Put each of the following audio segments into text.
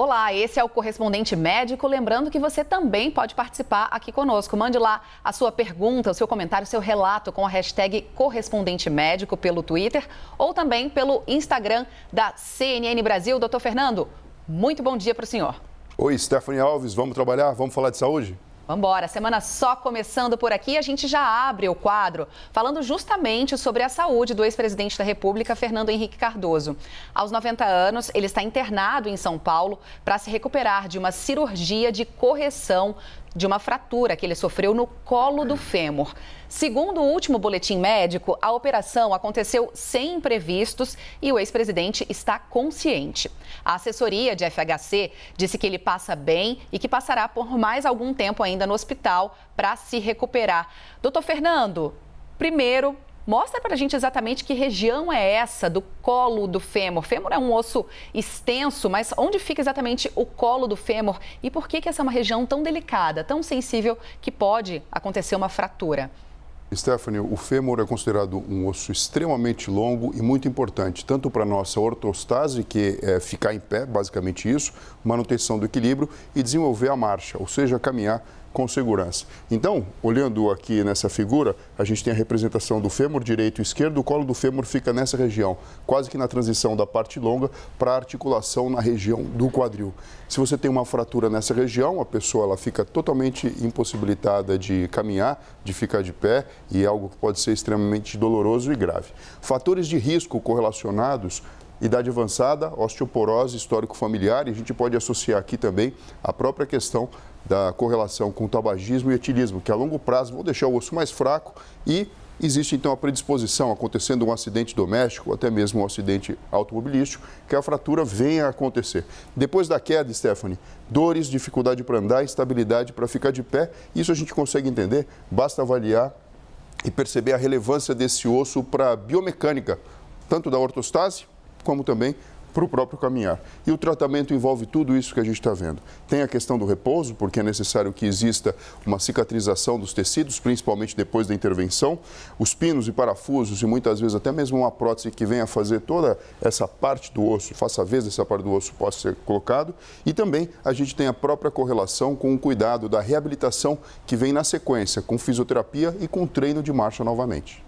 Olá, esse é o Correspondente Médico. Lembrando que você também pode participar aqui conosco. Mande lá a sua pergunta, o seu comentário, o seu relato com a hashtag Correspondente Médico pelo Twitter ou também pelo Instagram da CNN Brasil. Doutor Fernando, muito bom dia para o senhor. Oi, Stephanie Alves, vamos trabalhar? Vamos falar de saúde? Vamos embora, semana só começando por aqui, a gente já abre o quadro falando justamente sobre a saúde do ex-presidente da República, Fernando Henrique Cardoso. Aos 90 anos, ele está internado em São Paulo para se recuperar de uma cirurgia de correção de uma fratura que ele sofreu no colo do fêmur. Segundo o último boletim médico, a operação aconteceu sem imprevistos e o ex-presidente está consciente. A assessoria de FHC disse que ele passa bem e que passará por mais algum tempo ainda no hospital para se recuperar. Doutor Fernando, primeiro, mostra para a gente exatamente que região é essa do colo do fêmur. Fêmur é um osso extenso, mas onde fica exatamente o colo do fêmur? E por que essa é uma região tão delicada, tão sensível, que pode acontecer uma fratura? Stephanie, o fêmur é considerado um osso extremamente longo e muito importante, tanto para a nossa ortostase, que é ficar em pé, basicamente isso, manutenção do equilíbrio e desenvolver a marcha, ou seja, caminhar com segurança. Então, olhando aqui nessa figura, a gente tem a representação do fêmur direito e esquerdo, o colo do fêmur fica nessa região, quase que na transição da parte longa para a articulação na região do quadril. Se você tem uma fratura nessa região, a pessoa ela fica totalmente impossibilitada de caminhar, de ficar de pé, e é algo que pode ser extremamente doloroso e grave. Fatores de risco correlacionados: idade avançada, osteoporose, histórico familiar, e a gente pode associar aqui também a própria questão da correlação com o tabagismo e etilismo, que a longo prazo vão deixar o osso mais fraco e existe então a predisposição, acontecendo um acidente doméstico ou até mesmo um acidente automobilístico, que a fratura venha a acontecer. Depois da queda, Stephanie, dores, dificuldade para andar, instabilidade para ficar de pé, isso a gente consegue entender, basta avaliar e perceber a relevância desse osso para a biomecânica, tanto da ortostase como também para o próprio caminhar. E o tratamento envolve tudo isso que a gente está vendo. Tem a questão do repouso, porque é necessário que exista uma cicatrização dos tecidos, principalmente depois da intervenção, os pinos e parafusos e muitas vezes até mesmo uma prótese que venha fazer toda essa parte do osso, faça a vez dessa parte do osso possa ser colocado. E também a gente tem a própria correlação com o cuidado da reabilitação que vem na sequência, com fisioterapia e com treino de marcha novamente.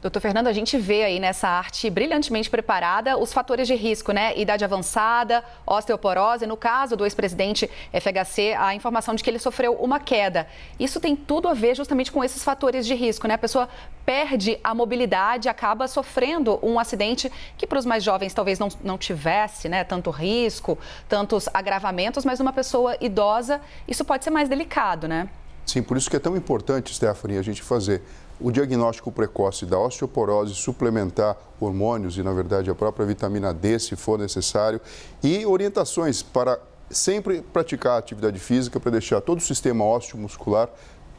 Doutor Fernando, a gente vê aí nessa arte brilhantemente preparada os fatores de risco, né? Idade avançada, osteoporose. No caso do ex-presidente FHC, a informação de que ele sofreu uma queda. Isso tem tudo a ver justamente com esses fatores de risco, né? A pessoa perde a mobilidade, acaba sofrendo um acidente que para os mais jovens talvez não tivesse, né? Tanto risco, tantos agravamentos, mas uma pessoa idosa, isso pode ser mais delicado, né? Sim, por isso que é tão importante, Stephanie, a gente fazer o diagnóstico precoce da osteoporose, suplementar hormônios e, na verdade, a própria vitamina D, se for necessário, e orientações para sempre praticar atividade física para deixar todo o sistema ósseo-muscular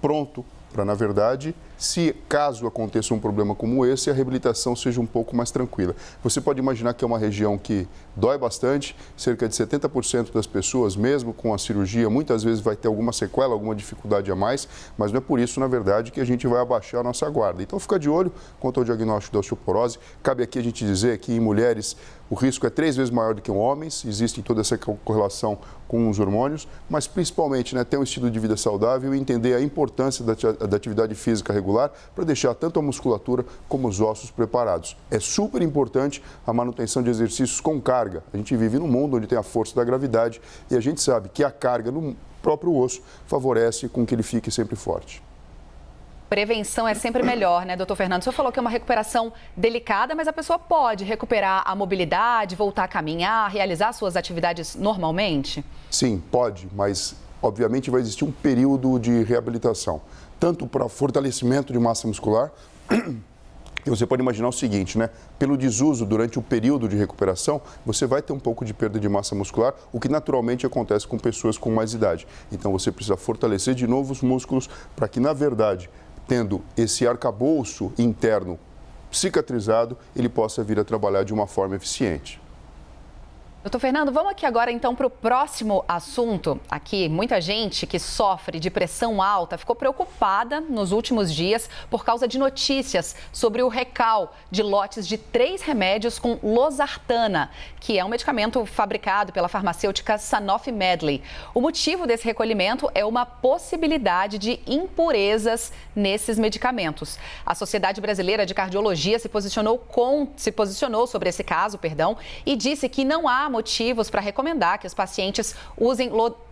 pronto para, na verdade, se caso aconteça um problema como esse, a reabilitação seja um pouco mais tranquila. Você pode imaginar que é uma região que dói bastante, cerca de 70% das pessoas, mesmo com a cirurgia, muitas vezes vai ter alguma sequela, alguma dificuldade a mais, mas não é por isso, na verdade, que a gente vai abaixar a nossa guarda. Então, fica de olho quanto ao diagnóstico da osteoporose. Cabe aqui a gente dizer que em mulheres o risco é 3 vezes maior do que em homens, existe toda essa correlação com os hormônios, mas principalmente, né, ter um estilo de vida saudável e entender a importância da atividade física regular para deixar tanto a musculatura como os ossos preparados. É super importante a manutenção de exercícios com carga. A gente vive num mundo onde tem a força da gravidade e a gente sabe que a carga no próprio osso favorece com que ele fique sempre forte. Prevenção é sempre melhor, né, doutor Fernando? O senhor falou que é uma recuperação delicada, mas a pessoa pode recuperar a mobilidade, voltar a caminhar, realizar suas atividades normalmente? Sim, pode, mas obviamente vai existir um período de reabilitação, tanto para fortalecimento de massa muscular, e você pode imaginar o seguinte, né? Pelo desuso durante o período de recuperação, você vai ter um pouco de perda de massa muscular, o que naturalmente acontece com pessoas com mais idade. Então você precisa fortalecer de novo os músculos para que, na verdade, tendo esse arcabouço interno cicatrizado, ele possa vir a trabalhar de uma forma eficiente. Doutor Fernando, vamos aqui agora então para o próximo assunto. Aqui, muita gente que sofre de pressão alta ficou preocupada nos últimos dias por causa de notícias sobre o recal de lotes de 3 remédios com losartana, que é um medicamento fabricado pela farmacêutica Sanofi Medley. O motivo desse recolhimento é uma possibilidade de impurezas nesses medicamentos. A Sociedade Brasileira de Cardiologia se posicionou sobre esse caso, e disse que não há motivos para recomendar que os pacientes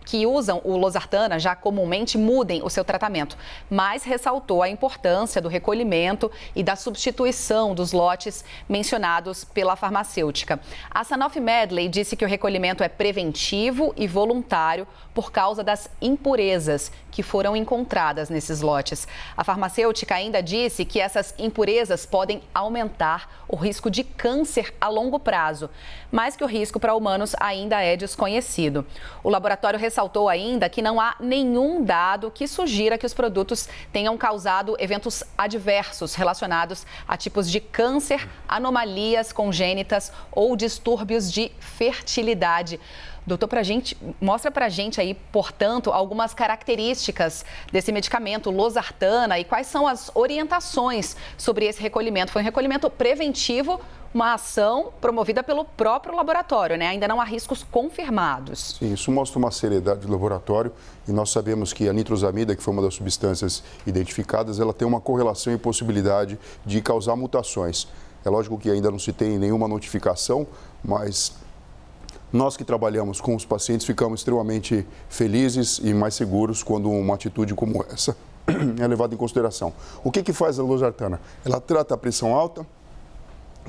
que usam o losartana já comumente mudem o seu tratamento, mas ressaltou a importância do recolhimento e da substituição dos lotes mencionados pela farmacêutica. A Sanofi Medley disse que o recolhimento é preventivo e voluntário por causa das impurezas que foram encontradas nesses lotes. A farmacêutica ainda disse que essas impurezas podem aumentar o risco de câncer a longo prazo, mas que o risco para humanos ainda é desconhecido. O laboratório ressaltou ainda que não há nenhum dado que sugira que os produtos tenham causado eventos adversos relacionados a tipos de câncer, anomalias congênitas ou distúrbios de fertilidade. Doutor, mostra pra gente aí, portanto, algumas características desse medicamento losartana e quais são as orientações sobre esse recolhimento. Foi um recolhimento preventivo, uma ação promovida pelo próprio laboratório, né? Ainda não há riscos confirmados. Sim, isso mostra uma seriedade do laboratório e nós sabemos que a nitrosamida, que foi uma das substâncias identificadas, ela tem uma correlação e possibilidade de causar mutações. É lógico que ainda não se tem nenhuma notificação, mas nós que trabalhamos com os pacientes ficamos extremamente felizes e mais seguros quando uma atitude como essa é levada em consideração. O que faz a losartana? Ela trata a pressão alta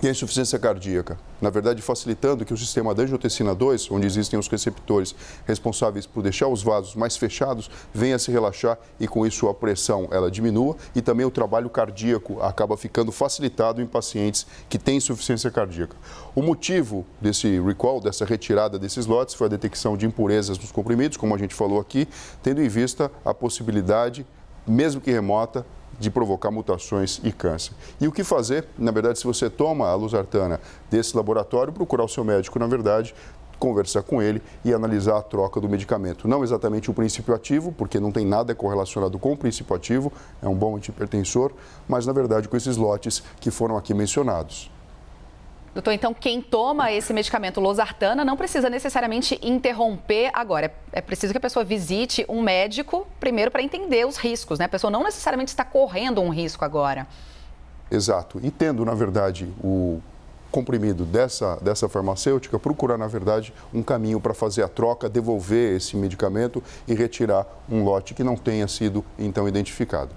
e a insuficiência cardíaca, na verdade facilitando que o sistema da angiotensina 2, onde existem os receptores responsáveis por deixar os vasos mais fechados, venha a se relaxar e com isso a pressão ela diminua e também o trabalho cardíaco acaba ficando facilitado em pacientes que têm insuficiência cardíaca. O motivo desse recall, dessa retirada desses lotes, foi a detecção de impurezas nos comprimidos, como a gente falou aqui, tendo em vista a possibilidade, mesmo que remota, de provocar mutações e câncer. E o que fazer? Na verdade, se você toma a losartana desse laboratório, procurar o seu médico, na verdade, conversar com ele e analisar a troca do medicamento. Não exatamente o princípio ativo, porque não tem nada correlacionado com o princípio ativo, é um bom antihipertensor, mas, na verdade, com esses lotes que foram aqui mencionados. Doutor, então quem toma esse medicamento losartana não precisa necessariamente interromper agora. É preciso que a pessoa visite um médico primeiro para entender os riscos, né? A pessoa não necessariamente está correndo um risco agora. Exato. E tendo, na verdade, o comprimido dessa farmacêutica, procurar, na verdade, um caminho para fazer a troca, devolver esse medicamento e retirar um lote que não tenha sido, então, identificado.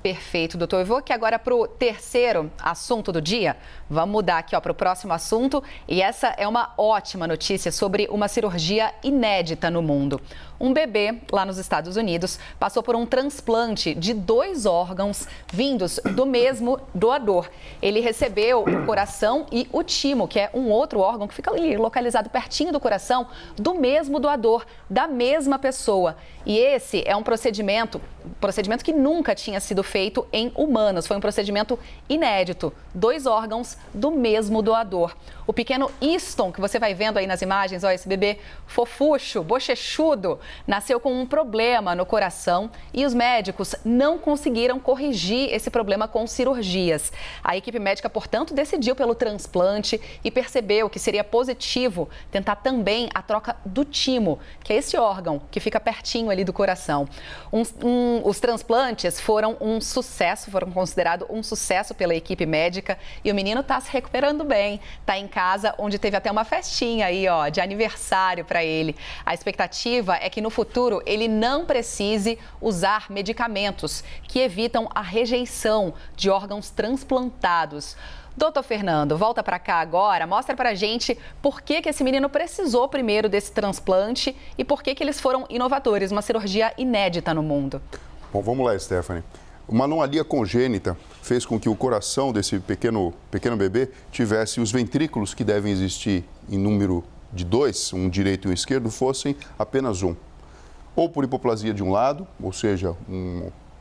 Perfeito, doutor. Eu vou aqui agora para o terceiro assunto do dia. Vamos mudar aqui para o próximo assunto. E essa é uma ótima notícia sobre uma cirurgia inédita no mundo. Um bebê lá nos Estados Unidos passou por um transplante de 2 órgãos vindos do mesmo doador. Ele recebeu o coração e o timo, que é um outro órgão que fica ali localizado pertinho do coração, do mesmo doador, da mesma pessoa. E esse é um procedimento que nunca tinha sido feito em humanos. Foi um procedimento inédito. 2 órgãos do mesmo doador. O pequeno Easton, que você vai vendo aí nas imagens, ó, esse bebê fofucho, bochechudo, nasceu com um problema no coração e os médicos não conseguiram corrigir esse problema com cirurgias. A equipe médica, portanto, decidiu pelo transplante e percebeu que seria positivo tentar também a troca do timo, que é esse órgão que fica pertinho ali do coração. Os transplantes foram um sucesso, foram considerados um sucesso pela equipe médica e o menino está se recuperando bem, está em casa, onde teve até uma festinha aí, ó, de aniversário para ele. A expectativa é que no futuro ele não precise usar medicamentos que evitam a rejeição de órgãos transplantados. Doutor Fernando, volta para cá agora, mostra para a gente por que esse menino precisou primeiro desse transplante e por que eles foram inovadores, uma cirurgia inédita no mundo. Bom, vamos lá, Stephanie. Uma anomalia congênita fez com que o coração desse pequeno bebê tivesse os ventrículos que devem existir em número de 2, um direito e um esquerdo, fossem apenas um. Ou por hipoplasia de um lado, ou seja,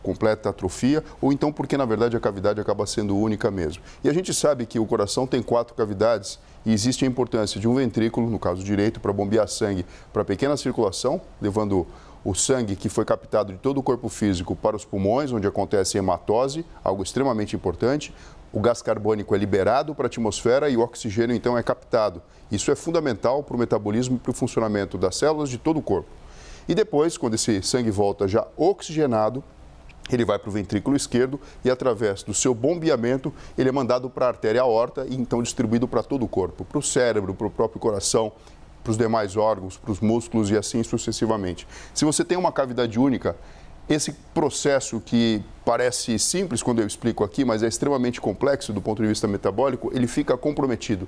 completa atrofia, ou então porque, na verdade, a cavidade acaba sendo única mesmo. E a gente sabe que o coração tem 4 cavidades e existe a importância de um ventrículo, no caso direito, para bombear sangue para a pequena circulação, levando o sangue que foi captado de todo o corpo físico para os pulmões, onde acontece hematose, algo extremamente importante. O gás carbônico é liberado para a atmosfera e o oxigênio, então, é captado. Isso é fundamental para o metabolismo e para o funcionamento das células de todo o corpo. E depois, quando esse sangue volta já oxigenado, ele vai para o ventrículo esquerdo e, através do seu bombeamento, ele é mandado para a artéria aorta e, então, distribuído para todo o corpo, para o cérebro, para o próprio coração, para os demais órgãos, para os músculos e assim sucessivamente. Se você tem uma cavidade única, esse processo que parece simples quando eu explico aqui, mas é extremamente complexo do ponto de vista metabólico, ele fica comprometido.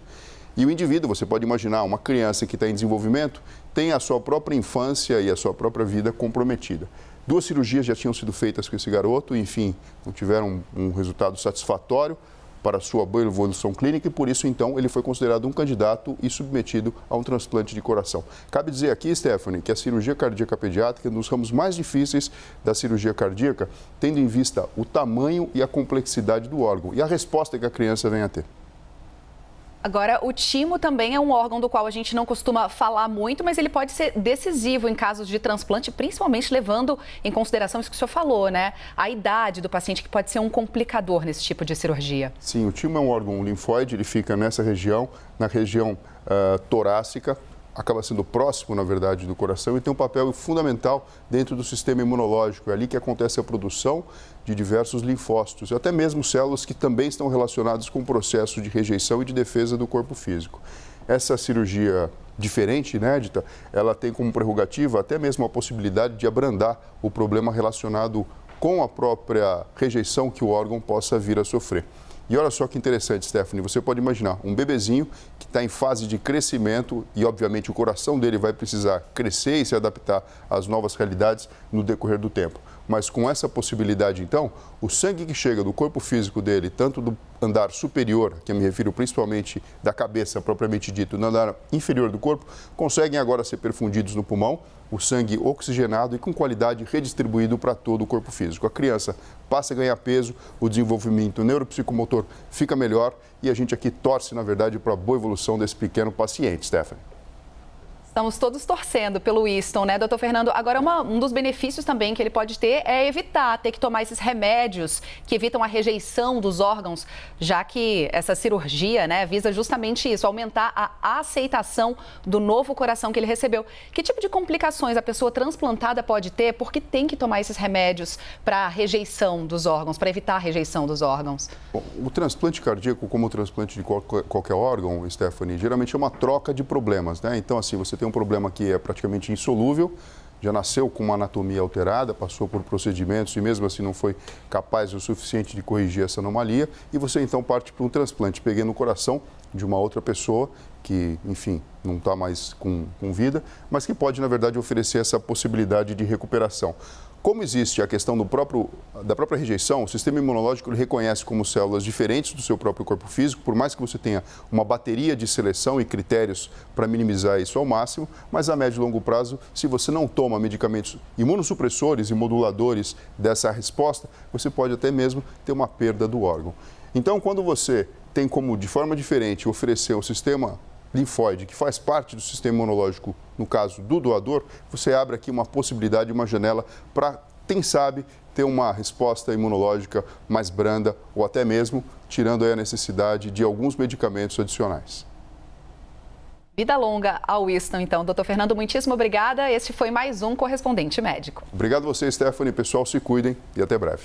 E o indivíduo, você pode imaginar, uma criança que está em desenvolvimento, tem a sua própria infância e a sua própria vida comprometida. 2 cirurgias já tinham sido feitas com esse garoto, enfim, não tiveram um resultado satisfatório para a sua boa evolução clínica e, por isso, então, ele foi considerado um candidato e submetido a um transplante de coração. Cabe dizer aqui, Stephanie, que a cirurgia cardíaca pediátrica é um dos ramos mais difíceis da cirurgia cardíaca, tendo em vista o tamanho e a complexidade do órgão e a resposta que a criança vem a ter. Agora, o timo também é um órgão do qual a gente não costuma falar muito, mas ele pode ser decisivo em casos de transplante, principalmente levando em consideração isso que o senhor falou, né? A idade do paciente, que pode ser um complicador nesse tipo de cirurgia. Sim, o timo é um órgão linfóide, ele fica nessa região, na região torácica, acaba sendo próximo, na verdade, do coração e tem um papel fundamental dentro do sistema imunológico. É ali que acontece a produção de diversos linfócitos e até mesmo células que também estão relacionadas com o processo de rejeição e de defesa do corpo físico. Essa cirurgia diferente, inédita, ela tem como prerrogativa até mesmo a possibilidade de abrandar o problema relacionado com a própria rejeição que o órgão possa vir a sofrer. E olha só que interessante, Stephanie, você pode imaginar um bebezinho que está em fase de crescimento e, obviamente, o coração dele vai precisar crescer e se adaptar às novas realidades no decorrer do tempo. Mas com essa possibilidade, então, o sangue que chega do corpo físico dele, tanto do andar superior, que eu me refiro principalmente da cabeça propriamente dito, no andar inferior do corpo, conseguem agora ser perfundidos no pulmão, o sangue oxigenado e com qualidade redistribuído para todo o corpo físico. A criança passa a ganhar peso, o desenvolvimento neuropsicomotor fica melhor e a gente aqui torce, na verdade, para a boa evolução desse pequeno paciente, Stephanie. Estamos todos torcendo pelo Winston, né, doutor Fernando? Agora, um dos benefícios também que ele pode ter é evitar ter que tomar esses remédios que evitam a rejeição dos órgãos, já que essa cirurgia, né, visa justamente isso, aumentar a aceitação do novo coração que ele recebeu. Que tipo de complicações a pessoa transplantada pode ter porque tem que tomar esses remédios para a rejeição dos órgãos, para evitar a rejeição dos órgãos? Bom, o transplante cardíaco, como o transplante de qualquer órgão, Stephanie, geralmente é uma troca de problemas, né? Então, assim, você tem um problema que é praticamente insolúvel, já nasceu com uma anatomia alterada, passou por procedimentos e mesmo assim não foi capaz o suficiente de corrigir essa anomalia e você então parte para um transplante, pegando o coração de uma outra pessoa que, enfim, não está mais com vida, mas que pode, na verdade, oferecer essa possibilidade de recuperação. Como existe a questão da própria rejeição, o sistema imunológico ele reconhece como células diferentes do seu próprio corpo físico, por mais que você tenha uma bateria de seleção e critérios para minimizar isso ao máximo, mas a médio e longo prazo, se você não toma medicamentos imunossupressores e moduladores dessa resposta, você pode até mesmo ter uma perda do órgão. Então, quando você tem como, de forma diferente, oferecer um sistema linfóide, que faz parte do sistema imunológico, no caso do doador, você abre aqui uma possibilidade, uma janela para, quem sabe, ter uma resposta imunológica mais branda ou até mesmo tirando aí a necessidade de alguns medicamentos adicionais. Vida longa ao Winston, então. Doutor Fernando, muitíssimo obrigada. Este foi mais um Correspondente Médico. Obrigado a você, Stephanie. Pessoal, se cuidem e até breve.